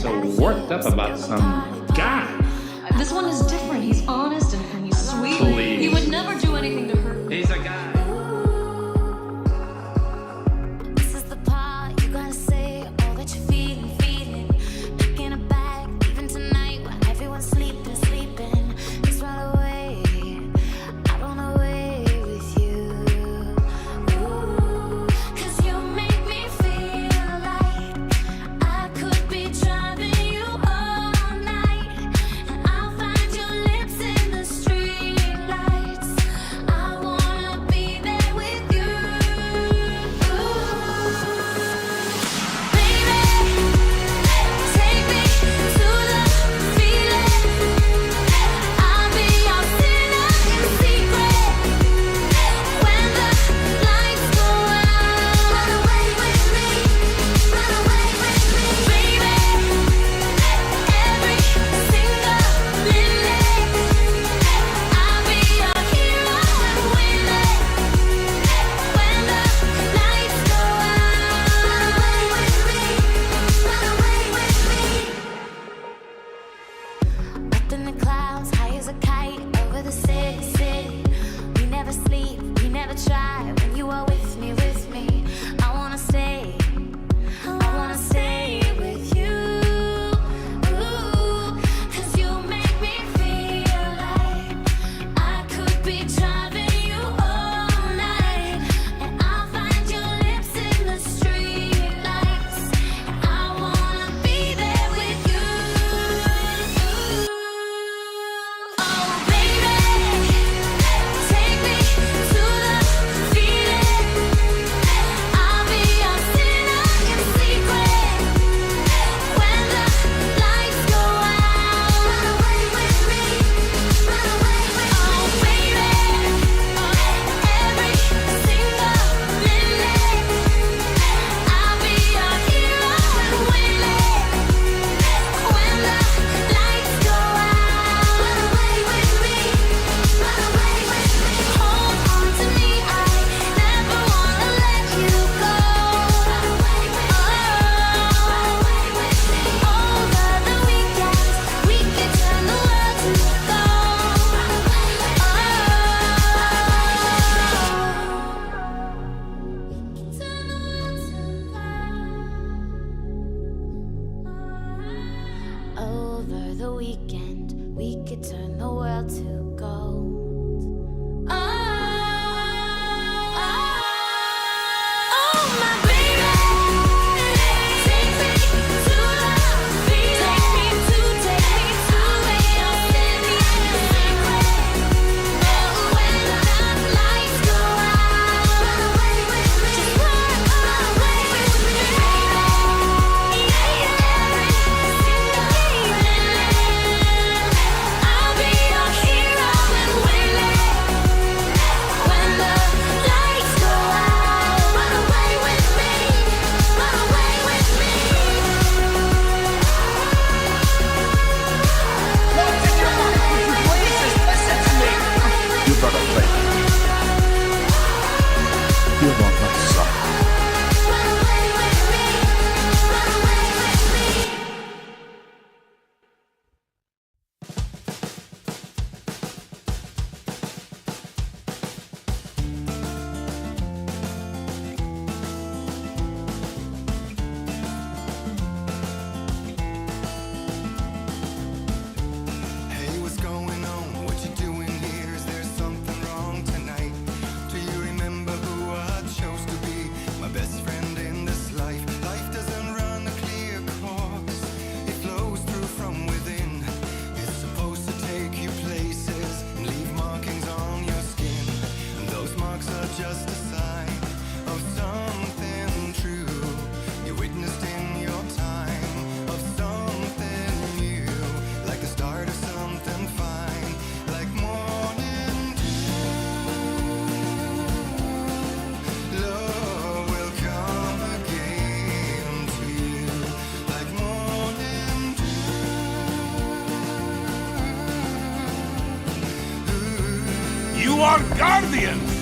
so worked up about some guy? This one is different. He's honest and he's sweet. Please. He would never do anything to hurt me. He's a guy. This is the part you gotta say all that you're feeling. Picking a bag, even tonight when everyone's sleeping. Just run away, I run away with you. Ooh, 'cause you make me feel like I could be driving you all night, and I'll find your lips in the streetlights. I wanna be there with you. Baby, take me to the feeling. I'll be your sinner in secret. When the lights go out, run away with me, run away with me. Baby, every single minute, I'll be your hero and win it. When the lights go out, run away with me, run away with me. Up in the clouds, high as a kite, over the city. We never sleep, we never try. When you are with me, I wanna stay with you. Ooh, 'cause you make me feel like I could be driving you all night, and I'll find your lips in the streetlights. I wanna be there with you. Oh baby, take me to the feeling. I'll be your sinner in secret. When the lights go out, run away with me, run away with me. Oh baby, every single minute, I'll be your hero and win it. When the lights go out, run away with me, run away with me. Hold on to me, I never wanna let you go. Run away with me, run away with me. Over the weekends, we could turn the world to gold. Run away with me, turn the world to gold. Over the weekend, we could turn the world to gold. Oh, my baby, take me to the feeling. Take me to where you're standing in secret. Oh, when the lights go out, run away with me. Just run away with me, baby. Every single minute, I'll be your hero and win it. When the lights go out, run away with me, run away with me. What's in your mind? Would you please just listen to me? You better think. You want my son. Run away with me, run away with me. Hey, what's going on? What you doing here? Is there something wrong tonight? Do you remember who I chose to be? My best friend in this life. Life doesn't run a clear course. It flows through from within. It's supposed to take you places and leave markings on your skin. And those marks are just a sign of something true you witnessed in your time, of something new, like the start of something fine, like morning dew. Love will come again to you, like morning dew. You are guardians!